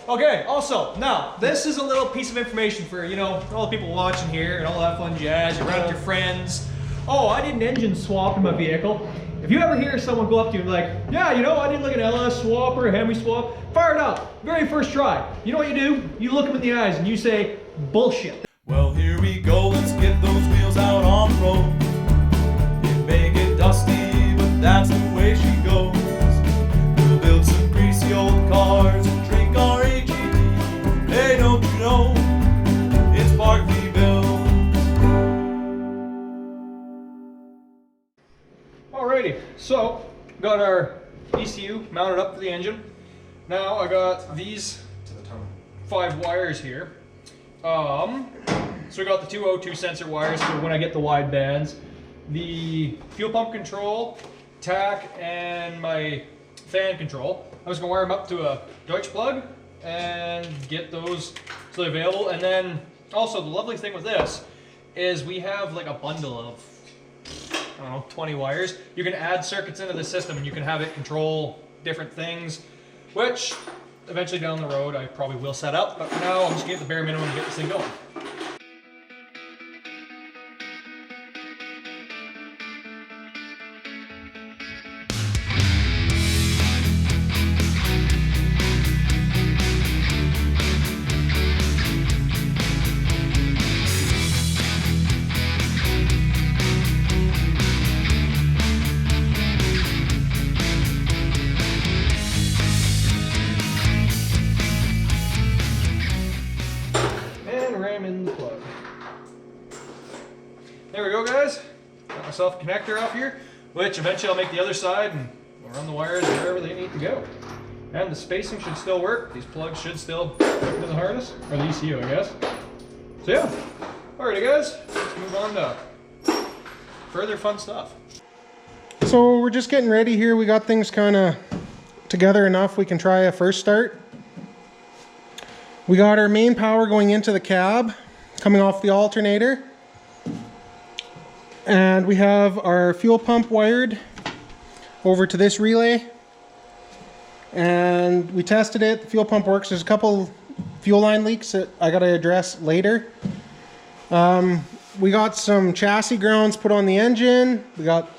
Okay, also, now, this is a little piece of information for, you know, all the people watching here and all that fun jazz. You're around with your friends. Oh, I did an engine swap in my vehicle. If you ever hear someone go up to you and be like, yeah, you know, I did like an LS swap or a Hemi swap, fire it up. Very first try. You know what you do? You look them in the eyes and you say, bullshit. Well, here we go, let's get those wheels out on the road. It may get dusty, but that's the way she goes. We'll build some greasy old cars and drink our AGD. Hey, don't you know, it's partly built. Alrighty, so got our ECU mounted up for the engine. Now I got these 5 wires here. So we got the 2 O2 sensor wires for when I get the wide bands, the fuel pump control, tach, and my fan control. I was gonna wire them up to a Deutsch plug and get those so they're available. And then also the lovely thing with this is we have like a bundle of, I don't know, 20 wires. You can add circuits into the system and you can have it control different things, which eventually down the road I probably will set up, but for now I'm just gonna get the bare minimum to get this thing going. There we go, guys. Got myself a connector up here, which eventually I'll make the other side and we'll run the wires wherever they need to go. And the spacing should still work. These plugs should still hook into the harness, or the ECU, I guess. So yeah. Alrighty, guys. Let's move on to further fun stuff. So we're just getting ready here. We got things kind of together enough. We can try a first start. We got our main power going into the cab, coming off the alternator. And we have our fuel pump wired over to this relay. And we tested it. The fuel pump works. There's a couple fuel line leaks that I got to address later. We got some chassis grounds put on the engine. We got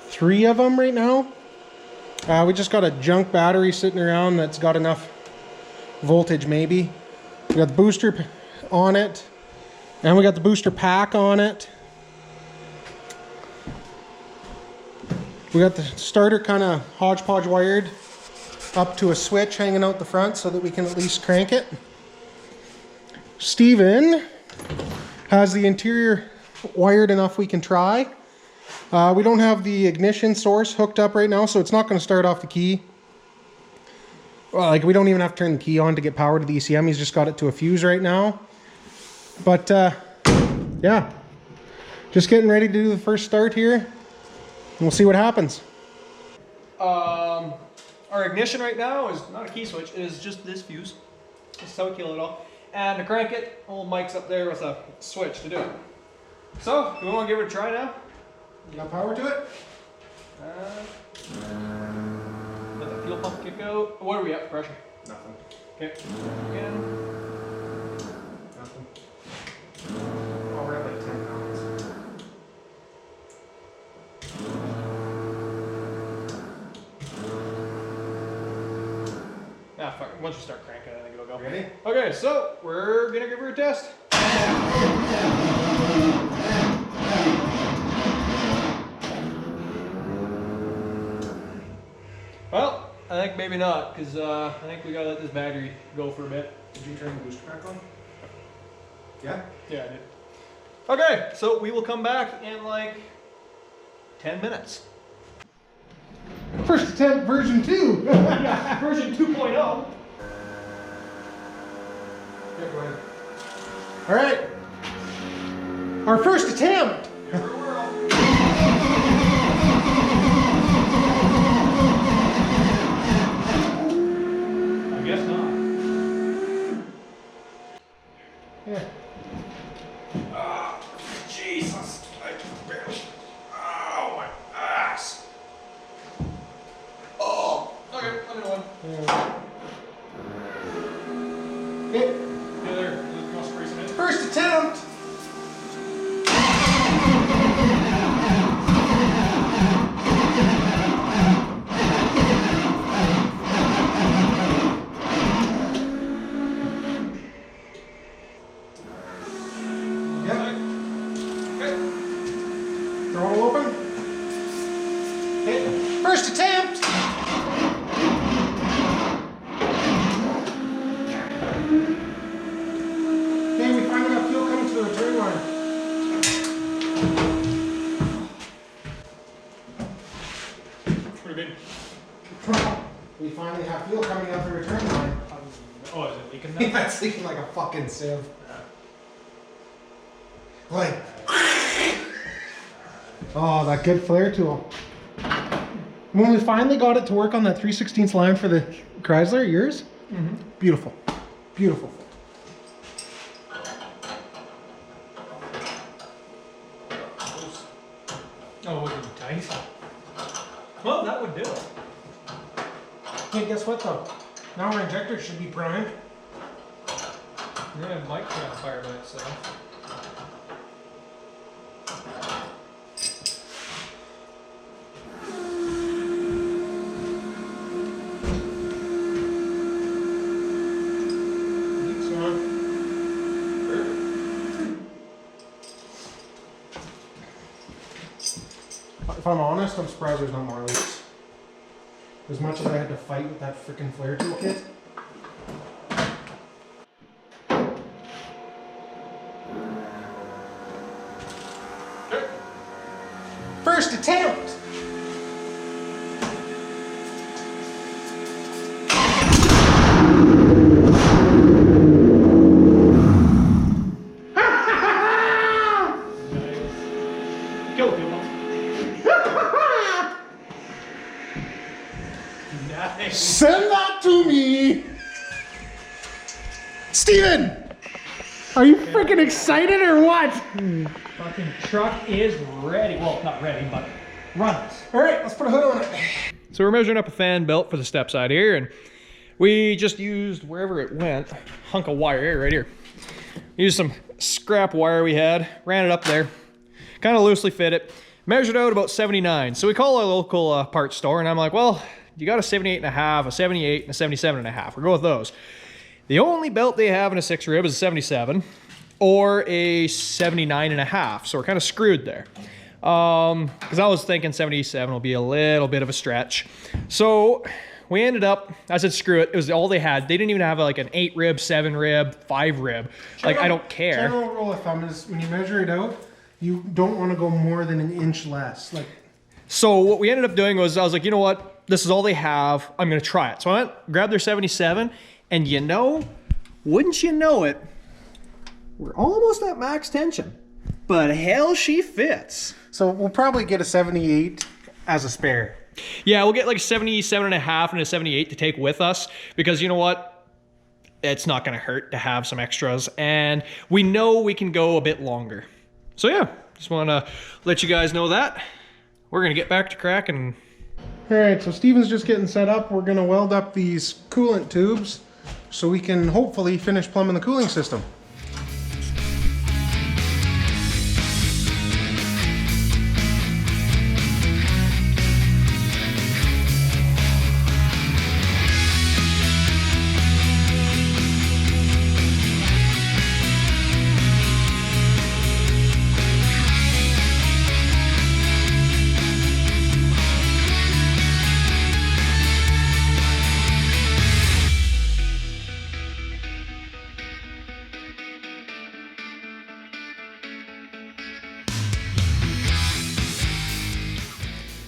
3 of them right now. We just got a junk battery sitting around that's got enough voltage maybe. We got the booster on it. And we got the booster pack on it. We got the starter kind of hodgepodge wired up to a switch hanging out the front so that we can at least crank it. Steven has the interior wired enough we can try. We don't have the ignition source hooked up right now, so it's not going to start off the key. Well, like we don't even have to turn the key on to get power to the ECM. He's just got it to a fuse right now. But yeah, just getting ready to do the first start here. We'll see what happens. Our ignition right now is not a key switch, it is just this fuse. This is how we kill it all. And to crank it, old Mike's up there with a switch to do it. So, do we want to give it a try now? You got power to it? Let the fuel pump kick out. What are we at for pressure? Nothing. Okay. Again. Nothing. Oh, we're at like 10 pounds. Ah, fuck. Once you start cranking, I think it'll go. Ready? Okay, so we're gonna give her a test. Well, I think maybe not, because I think we gotta let this battery go for a bit. Did you turn the booster back on? Yeah? Yeah, I did. Okay, so we will come back in like 10 minutes. First attempt version 2. Yeah, version 2.0. Yeah, go ahead. All right. Our first attempt. I guess not. Yeah. Ah, Jesus. I barely. Oh, my ass. Oh, okay, I'm in one. Yeah. Okay. The other cross bracing in. First attempt. Yep. Okay. Throttle open. Okay. First attempt. Okay, we finally got fuel coming to the return line. Pretty good. We finally have fuel coming out the return line. Oh, is it leaking now? That's leaking like a fucking sieve. Like, oh, that good flare tool. When we finally got it to work on that 3/16 line for the Chrysler, yours, beautiful, beautiful. Oh, would it be tight? Well, that would do it. Hey, guess what though? Now our injector should be primed. Yeah, it might try to fire by itself. Leaks on. If I'm honest, I'm surprised there's not more leaks. As much as I had to fight with that freaking flare tool kit. First attempt! Go, people. Nice. Send that to me! Steven! Are you freaking excited or what? Fucking truck is ready. Well, not ready, but runs. Alright, let's put a hood on it. So we're measuring up a fan belt for the step side here, and we just used, wherever it went, a hunk of wire here, right here. Used some scrap wire we had, ran it up there, kind of loosely fit it, measured out about 79. So we call our local parts store, and I'm like, well, you got a 78 and a half, a 78, and a 77 and a half. We'll go with those. The only belt they have in a 6 rib is a 77 or a 79 and a half. So we're kind of screwed there. Because I was thinking 77 will be a little bit of a stretch. So we ended up, I said, screw it. It was all they had. They didn't even have like an 8 rib, 7 rib, 5 rib. Like, I don't care. General rule of thumb is when you measure it out, you don't want to go more than an inch less. Like, so what we ended up doing was, I was like, you know what? This is all they have. I'm going to try it. So I went, grabbed their 77, and you know, wouldn't you know it, we're almost at max tension. But hell, she fits. so we'll probably get a 78 as a spare. Yeah, we'll get like a 77 and a half and a 78 to take with us, because you know what? It's not going to hurt to have some extras, and we know we can go a bit longer. So yeah, just want to let you guys know that. We're going to get back to cracking. Alright, so Steven's just getting set up. We're going to weld up these coolant tubes so we can hopefully finish plumbing the cooling system.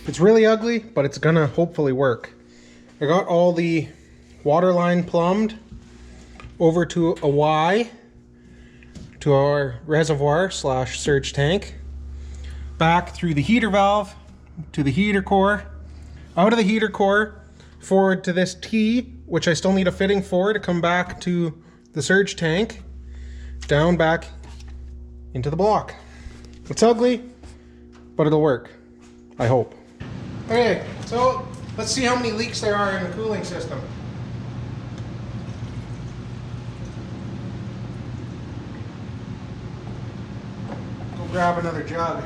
It's really ugly, but it's gonna hopefully work. I got all the water line plumbed over to a Y, to our reservoir slash surge tank, back through the heater valve to the heater core, out of the heater core, forward to this T, which I still need a fitting for to come back to the surge tank, down back into the block. It's ugly, but it'll work, I hope. Okay, so let's see how many leaks there are in the cooling system. grab another jug.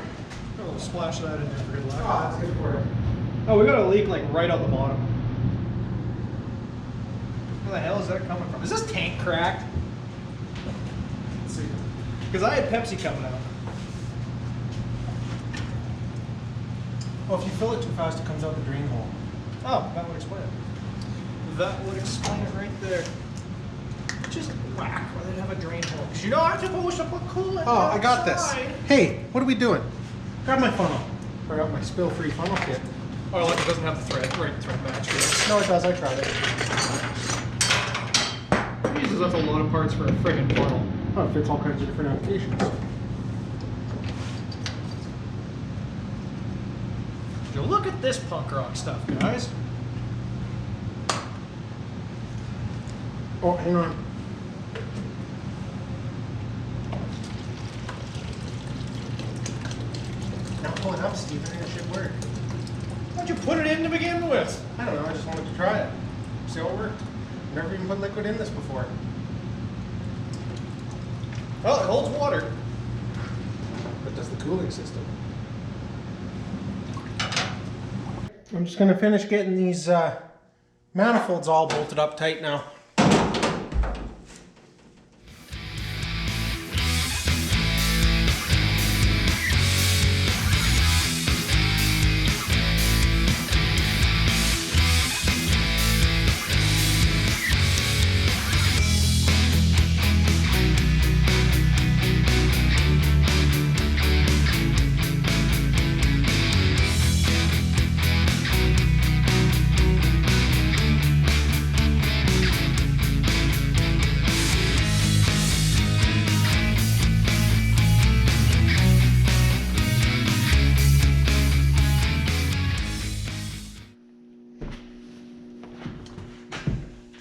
Oh, splash that in there for good luck. Oh, that's good for it. Oh, we got a leak like right out the bottom. Where the hell is that coming from? Is this tank cracked? Let's see. Because I had Pepsi coming out. Oh, if you fill it too fast, it comes out the drain hole. Oh, that would explain it. That would explain it right there. Just whack, rather than have a drain hole. Because you know I'm supposed to put coolant Oh, I got this. outside. Hey, what are we doing? Grab my funnel. I got my spill-free funnel kit. Oh, like it doesn't have the thread, right thread match here. No, it does. I tried it. It uses up a lot of parts for a friggin' funnel. Oh, it fits all kinds of different applications. Now look at this punk rock stuff, guys. Oh, hang on. Now pull it up, Steve, and it should work. Why'd you put it in to begin with? I don't know, I just wanted to try it. See how it worked. Never even put liquid in this before. Well, it holds water. But does the cooling system. I'm just gonna finish getting these manifolds all bolted up tight now.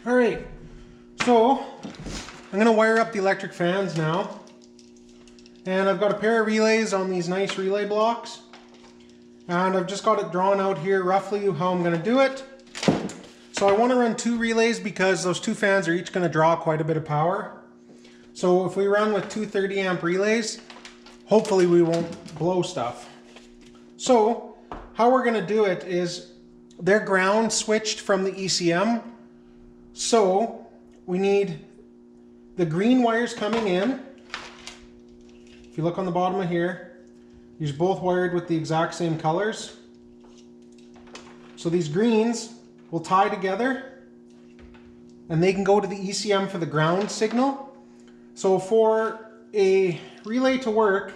All right, so I'm gonna wire up the electric fans now. And I've got a pair of relays on these nice relay blocks. And I've just got it drawn out here roughly how I'm gonna do it. So I wanna run 2 relays because those 2 fans are each gonna draw quite a bit of power. So if we run with 2 30 amp relays, hopefully we won't blow stuff. So how we're gonna do it is they're ground switched from the ECM. So we need the green wires coming in. If you look on the bottom of here, these are both wired with the exact same colors. So these greens will tie together and they can go to the ECM for the ground signal. So for a relay to work,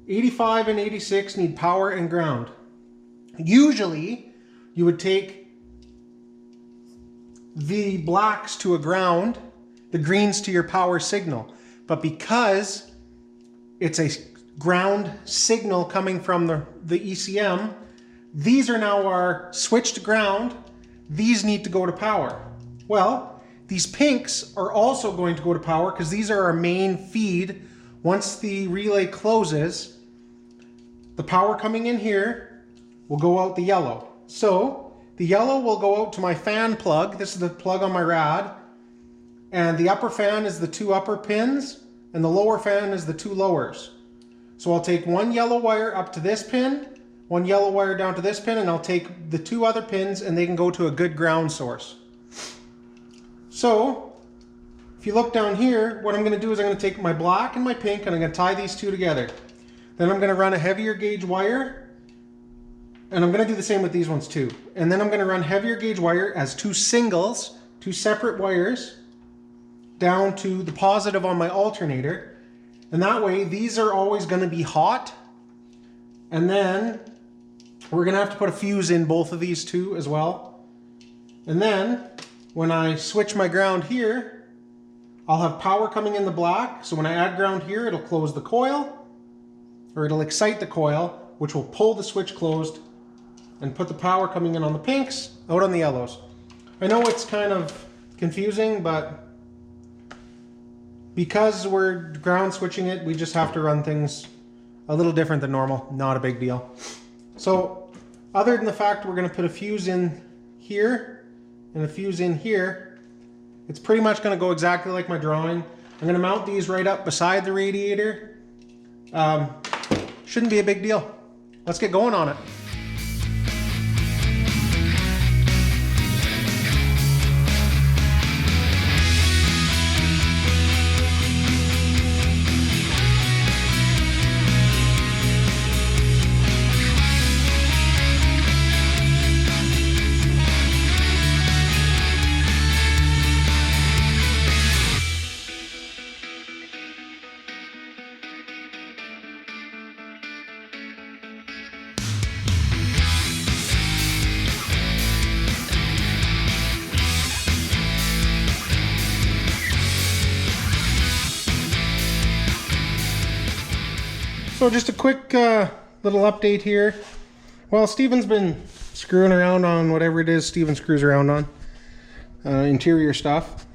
85 and 86 need power and ground. Usually you would take the blacks to a ground, the greens to your power signal. But because it's a ground signal coming from the ECM, these are now our switched ground. These need to go to power. Well, these pinks are also going to go to power because these are our main feed. Once the relay closes, the power coming in here will go out the yellow. So the yellow will go out to my fan plug. This is the plug on my rad. And the upper fan is the 2 upper pins, and the lower fan is the 2 lowers. So I'll take 1 yellow wire up to this pin, 1 yellow wire down to this pin, and I'll take the 2 other pins and they can go to a good ground source. So if you look down here, what I'm gonna do is I'm gonna take my black and my pink and I'm gonna tie these 2 together. Then I'm gonna run a heavier gauge wire. And I'm gonna do the same with these ones too. And then I'm gonna run heavier gauge wire as 2 singles, 2 separate wires, down to the positive on my alternator. And that way, these are always gonna be hot. And then we're gonna have to put a fuse in both of these too as well. And then when I switch my ground here, I'll have power coming in the black. So when I add ground here, it'll close the coil, or it'll excite the coil, which will pull the switch closed and put the power coming in on the pinks, out on the yellows. I know it's kind of confusing, but because we're ground switching it, we just have to run things a little different than normal. Not a big deal. So other than the fact we're gonna put a fuse in here and a fuse in here, it's pretty much gonna go exactly like my drawing. I'm gonna mount these right up beside the radiator. shouldn't be a big deal. Let's get going on it. So just a quick little update here. Well, Steven's been screwing around on whatever it is Steven screws around on, interior stuff.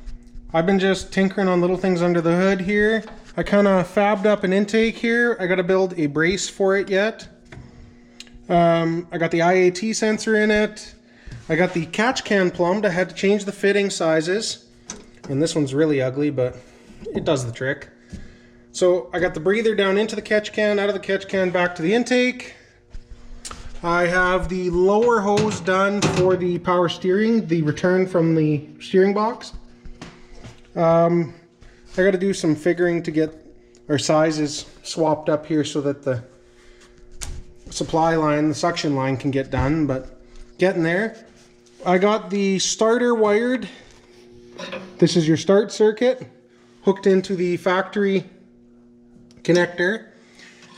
I've been just tinkering on little things under the hood here. I kind of fabbed up an intake here. I got to build a brace for it yet. I got the IAT sensor in it. I got the catch can plumbed. I had to change the fitting sizes. And this one's really ugly, but it does the trick. So I got the breather down into the catch can, out of the catch can, back to the intake. I have the lower hose done for the power steering, the return from the steering box. I got to do some figuring to get our sizes swapped up here so that the supply line, the suction line can get done, but getting there. I got the starter wired. This is your start circuit hooked into the factory connector.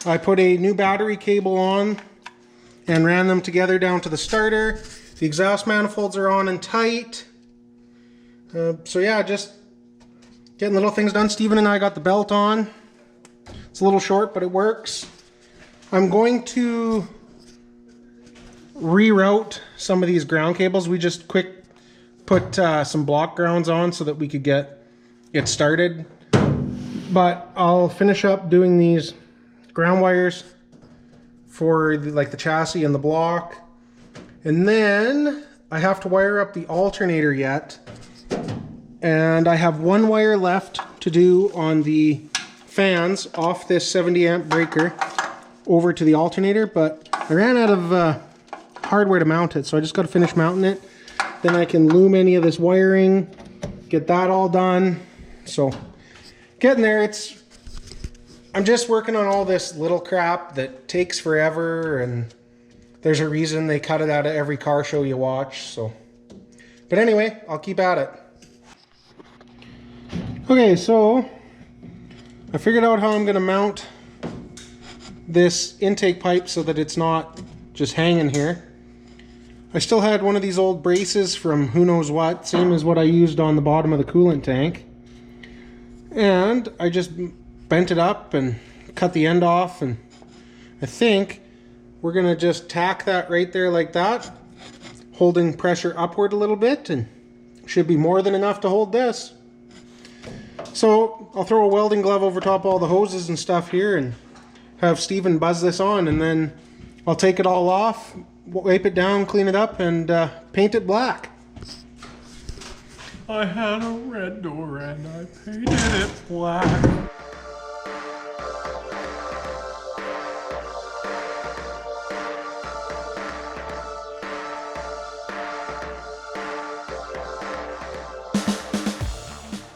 I put a new battery cable on and ran them together down to the starter. The exhaust manifolds are on and tight. So yeah, just getting little things done. Steven and I got the belt on. It's a little short, but it works. I'm going to reroute some of these ground cables. We just quick put some block grounds on so that we could get it started. But I'll finish up doing these ground wires for the chassis and the block. And then I have to wire up the alternator yet. And I have one wire left to do on the fans off this 70 amp breaker over to the alternator, but I ran out of hardware to mount it, so I just got to finish mounting it. Then I can loom any of this wiring, get that all done. So getting there. I'm just working on all this little crap that takes forever, and there's a reason they cut it out of every car show you watch. So, but anyway, I'll keep at it. Okay, so I figured out how I'm going to mount this intake pipe so that it's not just hanging here. I still had one of these old braces from who knows what, same as what I used on the bottom of the coolant tank. And I just bent it up and cut the end off, and I think we're going to just tack that right there like that, holding pressure upward a little bit, and should be more than enough to hold this. So I'll throw a welding glove over top all the hoses and stuff here and have Steven buzz this on, and then I'll take it all off, wipe it down, clean it up, and paint it black. I had a red door and I painted it black.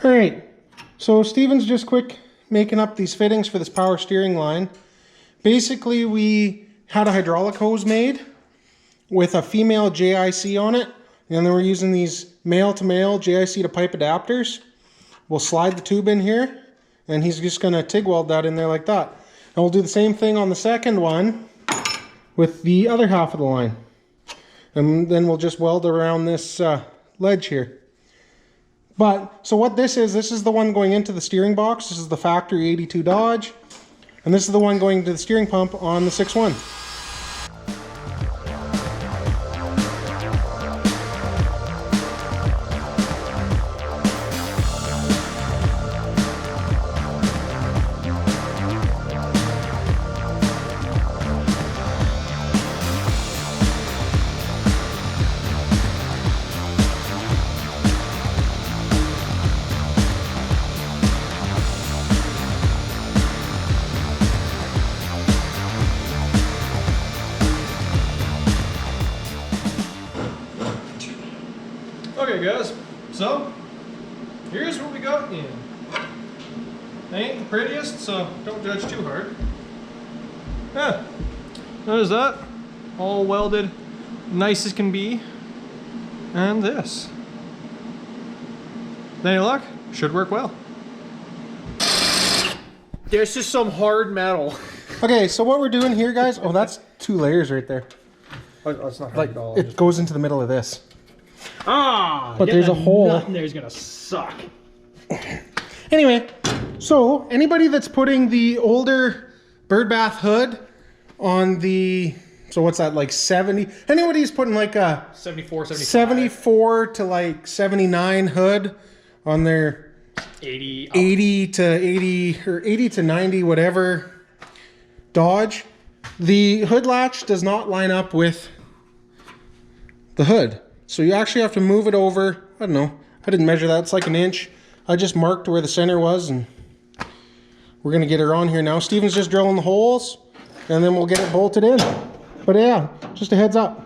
Alright, so Steven's just quick making up these fittings for this power steering line. Basically, we had a hydraulic hose made with a female JIC on it, and then we're using these male-to-male JIC to pipe adapters. We'll slide the tube in here, and he's just going to TIG weld that in there like that. And we'll do the same thing on the second one with the other half of the line. And then we'll just weld around this ledge here. But, so what this is the one going into the steering box. This is the factory 82 Dodge. And this is the one going to the steering pump on the 6.1. guys. So, here's what we got in. They ain't the prettiest, so don't judge too hard. Yeah, there's that. All welded, nice as can be. And this. Any luck? Should work well. This is some hard metal. Okay, so what we're doing here, guys, oh, that's 2 layers right there. Oh, it's not hard Like, at all. it goes into the middle of this. Ah! But there's a hole. Nothing there's gonna suck. Anyway, so anybody that's putting the older birdbath hood on the, so what's that, like 70? Anybody's putting like a 74, 75. 74 to like 79 hood on their 80. 80 to 80 or 80 to 90, whatever Dodge, the hood latch does not line up with the hood. So you actually have to move it over. I don't know. I didn't measure that. It's like an inch. I just marked where the center was, and we're going to get her on here now. Steven's just drilling the holes, and then we'll get it bolted in. But yeah, just a heads up.